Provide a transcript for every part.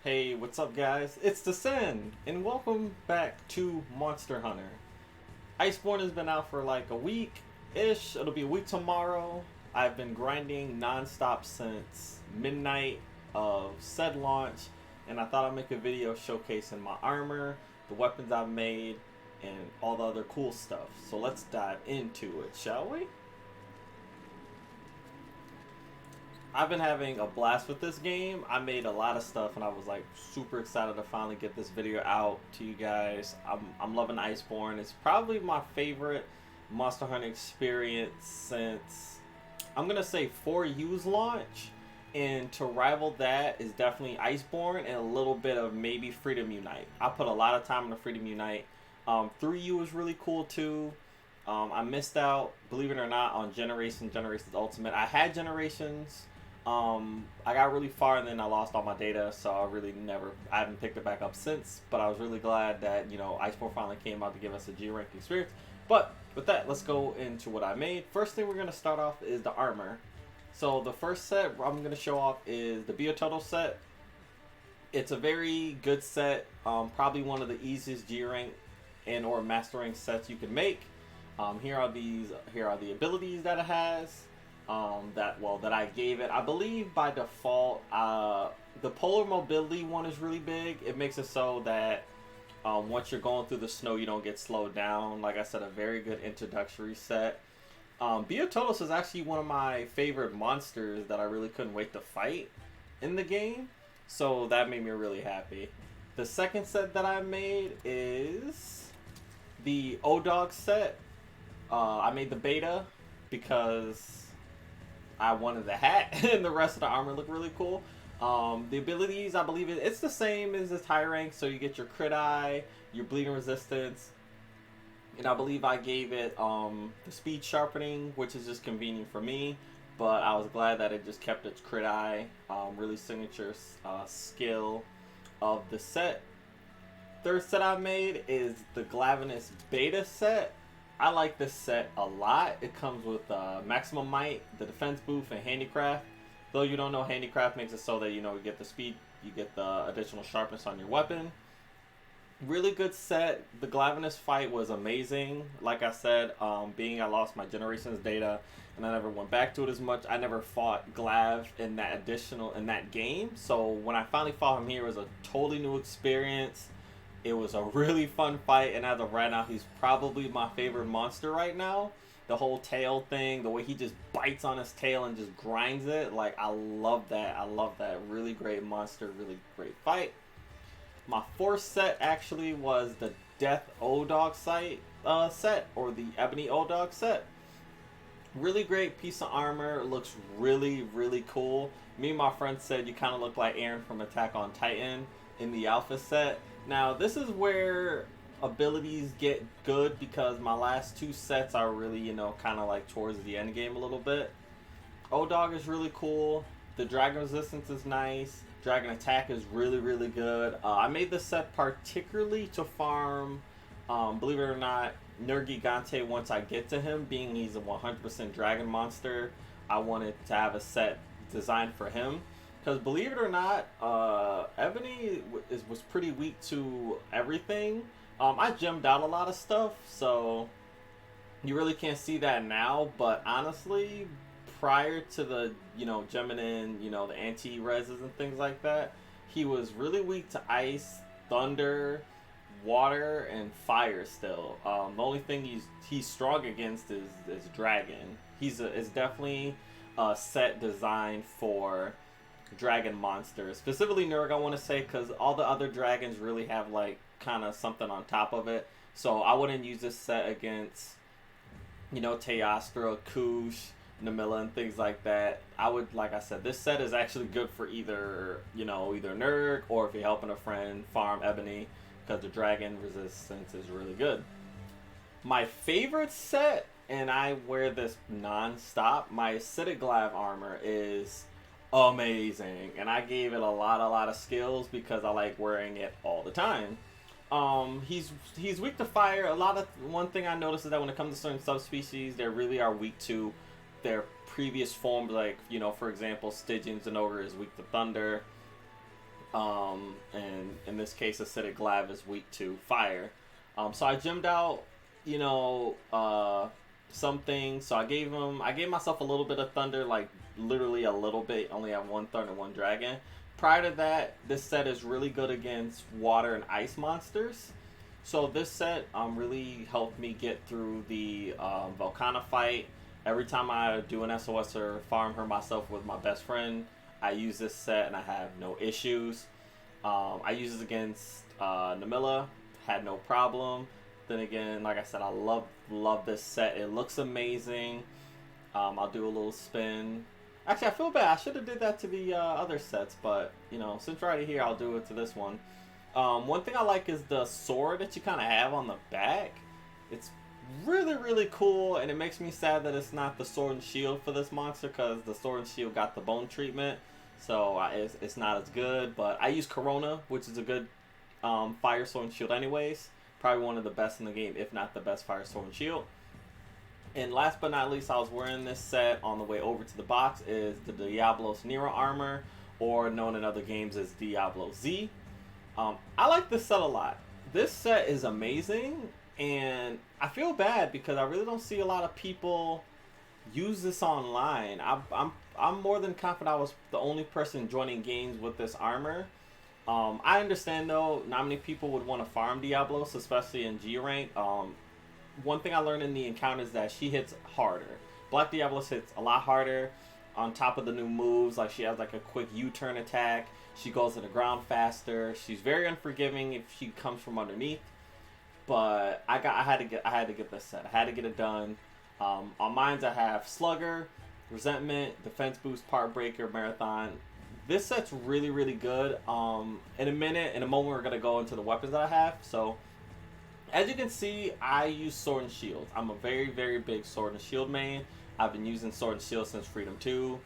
Hey, what's up, guys? It's the Sin, and welcome back to Monster Hunter. Iceborne has been out for like a week-ish. It'll be a week tomorrow. I've been grinding non-stop since midnight of said launch, and I thought I'd make a video showcasing my armor, the weapons I've made, and all the other cool stuff. So let's dive into it, shall we? I've been having a blast with this game. I made a lot of stuff and I was like super excited to finally get this video out to you guys. I'm loving Iceborne. It's probably my favorite Monster Hunter experience since, I'm gonna say, 4U's launch. And to rival that is definitely Iceborne and a little bit of maybe Freedom Unite. I put a lot of time into Freedom Unite. 3U was really cool too. I missed out, believe it or not, on Generations Ultimate. I had Generations. I got really far and then I lost all my data, so I haven't picked it back up since. But I was really glad that, Iceborne finally came out to give us a G rank experience. But with that, let's go into what I made. First thing we're going to start off is the armor. So the first set I'm going to show off is the Biototal set. It's a very good set, probably one of the easiest G rank and or master rank sets you can make. Here are the abilities that it has. That I gave it. I believe by default, the polar mobility one is really big. It makes it so that once you're going through the snow, you don't get slowed down. Like I said, a very good introductory set. Biototos is actually one of my favorite monsters that I really couldn't wait to fight in the game. So that made me really happy. The second set that I made is the O-Dog set. I made the beta because I wanted the hat and the rest of the armor looked really cool. The abilities, I believe it's the same as this high rank, so you get your crit eye, your bleeding resistance, and I believe I gave it the speed sharpening, which is just convenient for me, but I was glad that it just kept its crit eye, really signature skill of the set. Third set I made is the Glavenus beta set. I like this set a lot. It comes with maximum might, the defense boost, and handicraft. Though you don't know, handicraft makes it so that you get the speed, you get the additional sharpness on your weapon. Really good set. The Glavenus fight was amazing. Like I said, being I lost my Generations data and I never went back to it as much, I never fought Glav in that game. So when I finally fought him here, it was a totally new experience. It was a really fun fight, and as of right now, he's probably my favorite monster right now. The whole tail thing, the way he just bites on his tail and just grinds it, like, I love that. I love that. Really great monster, really great fight. My fourth set actually was the Death O-Dog set, or the Ebony O-Dog set. Really great piece of armor. Looks really, really cool. Me and my friend said you kind of look like Aaron from Attack on Titan in the Alpha set. Now, this is where abilities get good because my last two sets are really, kind of like towards the end game a little bit. O-Dog is really cool. The Dragon Resistance is nice. Dragon Attack is really, really good. I made this set particularly to farm, believe it or not, Nergigante once I get to him, being he's a 100% dragon monster. I wanted to have a set designed for him. Because believe it or not, Ebony was pretty weak to everything. I gemmed out a lot of stuff, so you really can't see that now. But honestly, prior to the, gemming in, the anti-reses and things like that, he was really weak to ice, thunder, water, and fire still. The only thing he's strong against is dragon. It's definitely a set designed for dragon monsters, specifically Nurg, I want to say, because all the other dragons really have like kind of something on top of it. So I wouldn't use this set against Teostra, Kush, Namilla, and things like that. I would, like I said, this set is actually good for either Nurg, or if you're helping a friend farm Ebony, because the dragon resistance is really good. My favorite set, and I wear this non-stop, my Acidic Glav armor is amazing, and I gave it a lot of skills because I like wearing it all the time. He's weak to fire. One thing I noticed is that when it comes to certain subspecies, they really are weak to their previous forms. Like, for example, Stygian Zenogre is weak to thunder. And in this case, acidic glav is weak to fire. So I gemmed out, you know, something. So I gave myself a little bit of thunder, like literally a little bit. Only have one thunder, one dragon. Prior to that, this set is really good against water and ice monsters. So this set really helped me get through the Volcana fight. Every time I do an SOS or farm her myself with my best friend, I use this set and I have no issues. I use this against Namilla, had no problem. Then again, like I said, I love this set. It looks amazing. I'll do a little spin. Actually, I feel bad. I should have did that to the other sets, but you know, since we're already here, I'll do it to this one. One thing I like is the sword that you kind of have on the back. It's really cool, and it makes me sad that it's not the sword and shield for this monster, because the sword and shield got the bone treatment, so it's not as good. But I use Corona, which is a good fire sword and shield anyways. Probably one of the best in the game, if not the best fire sword and shield. And last but not least, I was wearing this set on the way over to the box, is the Diablos Nero armor, or known in other games as Diablo Z. I like this set a lot. This set is amazing, and I feel bad because I really don't see a lot of people use this online. I'm more than confident I was the only person joining games with this armor. I understand though, not many people would want to farm Diablos, especially in G rank. One thing I learned in the encounter is that she hits harder. Black Diablos hits a lot harder. On top of the new moves, like she has like a quick U-turn attack. She goes to the ground faster. She's very unforgiving if she comes from underneath. But I had to get this set. I had to get it done. On mines I have Slugger, Resentment, Defense Boost, Part Breaker, Marathon. This set's really good. In a moment we're gonna go into the weapons that I have. So as you can see, I use Sword and Shield. I'm a very big Sword and Shield main. I've been using Sword and Shield since Freedom 2.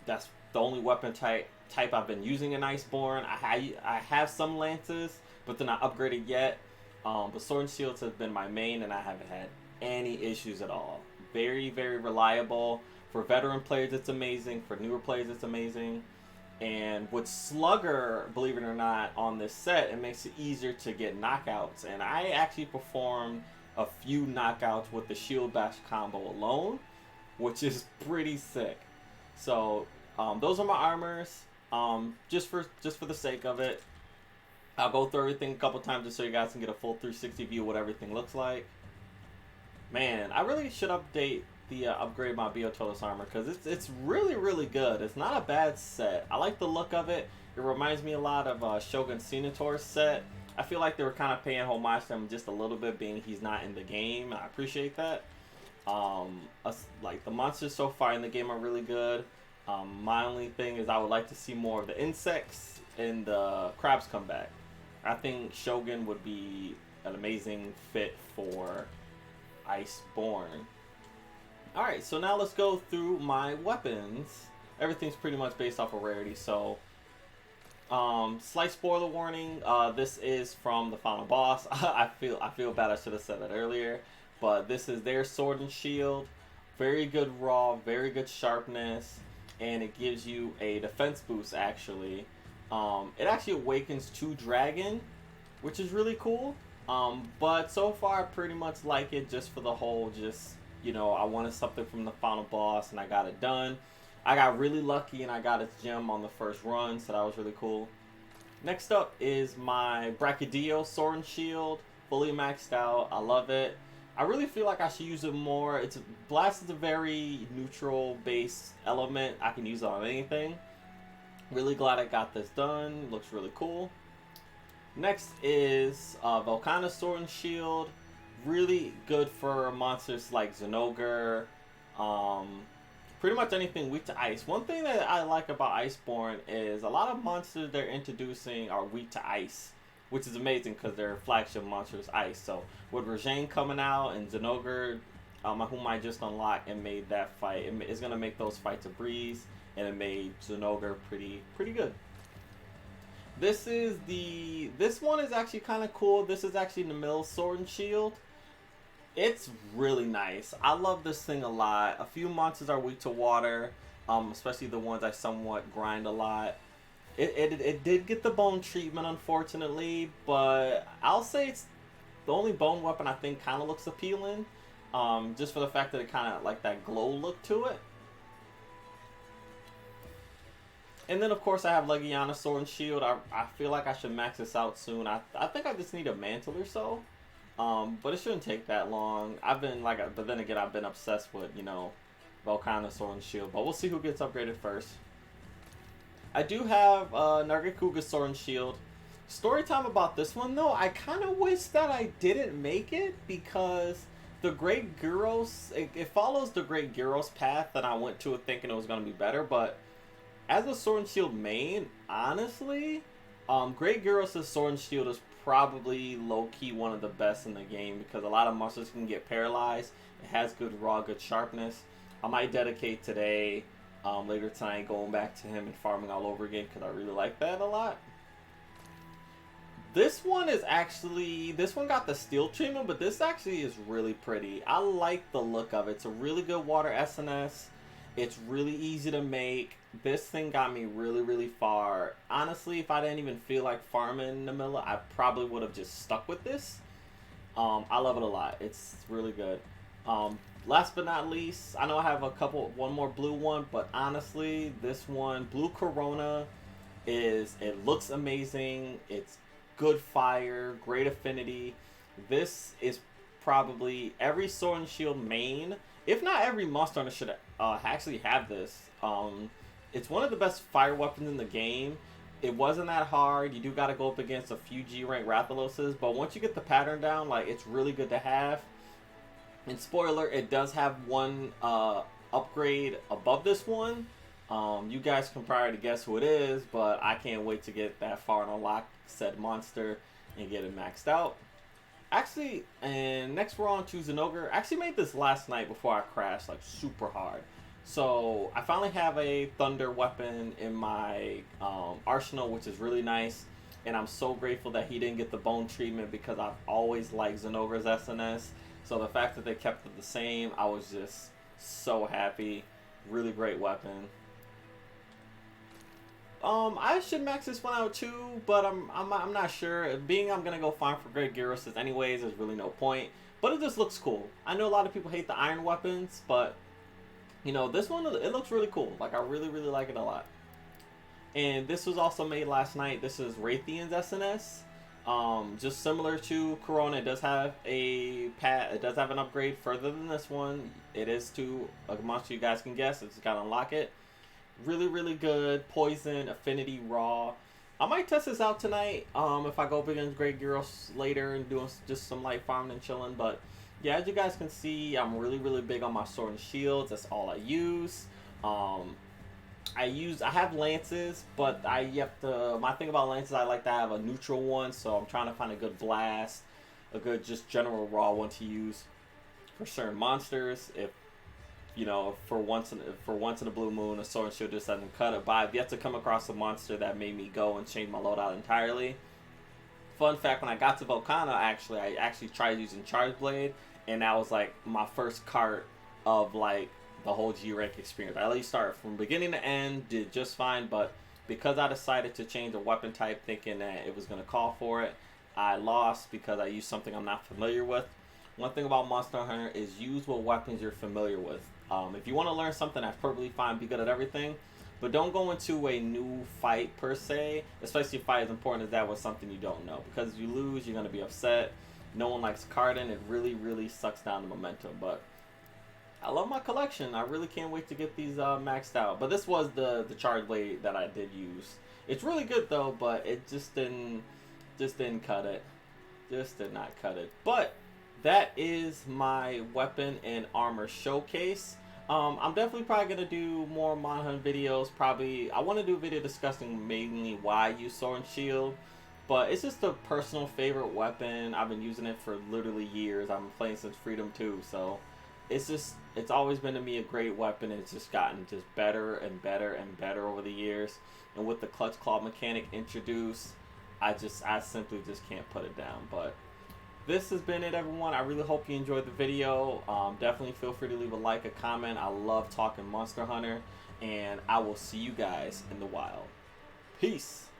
That's the only weapon type I've been using in Iceborne. I have some lances, but they're not upgraded yet. But Sword and Shields have been my main, and I haven't had any issues at all. Very reliable. For veteran players, it's amazing. For newer players, it's amazing. And with Slugger, believe it or not, on this set, it makes it easier to get knockouts. And I actually performed a few knockouts with the Shield Bash combo alone, which is pretty sick. So those are my armors. Just for the sake of it, I'll go through everything a couple times just so you guys can get a full 360 view of what everything looks like. Man, I really should upgrade my Biotolis armor, because it's really good. It's not a bad set. I like the look of it. It reminds me a lot of Shogun Senator's set. I feel like they were kind of paying homage to him just a little bit, being he's not in the game. I appreciate that. Like the monsters so far in the game are really good. My only thing is I would like to see more of the insects and the crabs come back. I think Shogun would be an amazing fit for Iceborne. Alright, so now let's go through my weapons. Everything's pretty much based off of rarity, so slight spoiler warning, this is from the final boss. I feel bad, I should have said that earlier. But this is their sword and shield. Very good raw, very good sharpness, and it gives you a defense boost actually. It actually awakens 2 dragon, which is really cool. But so far I pretty much like it just for the whole, you know, I wanted something from the final boss and I got it done. I got really lucky and I got its gem on the first run, so that was really cool. Next up is my Brachydio sword and shield, fully maxed out. I love it. I really feel like I should use it more. Blast is a very neutral base element. I can use it on anything. Really glad I got this done. Looks really cool. Next is Volcana sword and shield. Really good for monsters like Zinogre. Pretty much anything weak to ice. One thing that I like about Iceborne is a lot of monsters they're introducing are weak to ice, which is amazing because their flagship monster is ice. So with Rajane coming out and Zinogre, whom I just unlocked and made that fight, it's gonna make those fights a breeze, and it made Zinogre pretty good. This one is actually kind of cool. This is actually the Mill sword and shield. It's really nice. I love this thing a lot. A few monsters are weak to water, especially the ones I somewhat grind a lot. It did get the bone treatment, unfortunately, but I'll say it's the only bone weapon I think kind of looks appealing. Just for the fact that it kind of like that glow look to it. And then, of course, I have Legiana Sword and Shield. I feel like I should max this out soon. I think I just need a mantle or so. But it shouldn't take that long. I've been like, but then again, I've been obsessed with, Volcana Sword and Shield. But we'll see who gets upgraded first. I do have Nargacuga Sword and Shield. Story time about this one, though. I kind of wish that I didn't make it because the Great Gyros, it follows the Great Gyros path that I went to it thinking it was going to be better, but as a Sword and Shield main, honestly, Great Gyros' Sword and Shield is probably low-key one of the best in the game because a lot of monsters can get paralyzed. It has good raw, good sharpness. I might dedicate today, later tonight, going back to him and farming all over again because I really like that a lot. This one got the steel treatment, but this actually is really pretty. I like the look of it. It's a really good water SNS. It's really easy to make. This thing got me really, really far. Honestly, if I didn't even feel like farming Namilla, I probably would have just stuck with this. I love it a lot. It's really good. Last but not least, I know I have one more blue one, but honestly, this one, Blue Corona, it looks amazing. It's good fire, great affinity. This is probably every Sword and Shield main, if not every monster hunter should actually have this. It's one of the best fire weapons in the game. It wasn't that hard. You do got to go up against a few G-rank Rathaloses, but once you get the pattern down, like, it's really good to have. And spoiler, it does have one upgrade above this one. You guys can probably guess who it is, but I can't wait to get that far and unlock said monster and get it maxed out. Actually, and next we're on to Zinogre. I actually made this last night before I crashed, like, super hard. So I finally have a thunder weapon in my arsenal, which is really nice. And I'm so grateful that he didn't get the bone treatment because I've always liked Zinogre's SNS. So the fact that they kept it the same, I was just so happy. Really great weapon. I should max this one out too, but I'm not sure. Being I'm gonna go farm for Great Gyros anyways, there's really no point. But it just looks cool. I know a lot of people hate the iron weapons, but this one, it looks really cool. Like, I really, really like it a lot. And this was also made last night. This is Raytheon's SNS. Just similar to Corona, it does have an upgrade further than this one. It is to a monster you guys can guess. It's got to unlock it. Really, really good. Poison, affinity, raw. I might test this out tonight if I go up against Great Gyros later and doing just some light farming and chilling. But yeah, as you guys can see, I'm really, really big on my sword and shields. That's all I use. I have lances, but my thing about lances, I like to have a neutral one, so I'm trying to find a good blast, a good just general raw one to use for certain monsters. If for once in a blue moon, a sword and shield just doesn't cut it. But I've yet to come across a monster that made me go and change my loadout entirely. Fun fact: when I got to Volcana, I actually tried using Charge Blade, and that was like my first cart of like the whole G-Rank experience. I at least started from beginning to end, did just fine, but because I decided to change the weapon type thinking that it was going to call for it, I lost because I used something I'm not familiar with. One thing about Monster Hunter is use what weapons you're familiar with. If you want to learn something, that's perfectly fine, be good at everything, but don't go into a new fight per se, especially a fight as important as that with something you don't know, because if you lose, you're going to be upset. No one likes carding. It really, really sucks down the momentum, but I love my collection. I really can't wait to get these maxed out. But this was the Charge Blade that I did use. It's really good though, but it just didn't cut it. Just did not cut it. But that is my weapon and armor showcase. I'm definitely probably gonna do more Mon Hunt videos. I want to do a video discussing mainly why I use Sword and Shield. But it's just a personal favorite weapon. I've been using it for literally years. I've been playing since Freedom 2, so it's always been to me a great weapon. It's just gotten just better and better and better over the years. And with the clutch claw mechanic introduced, I simply just can't put it down. But this has been it, everyone. I really hope you enjoyed the video. Definitely feel free to leave a like, a comment. I love talking Monster Hunter, and I will see you guys in the wild. Peace.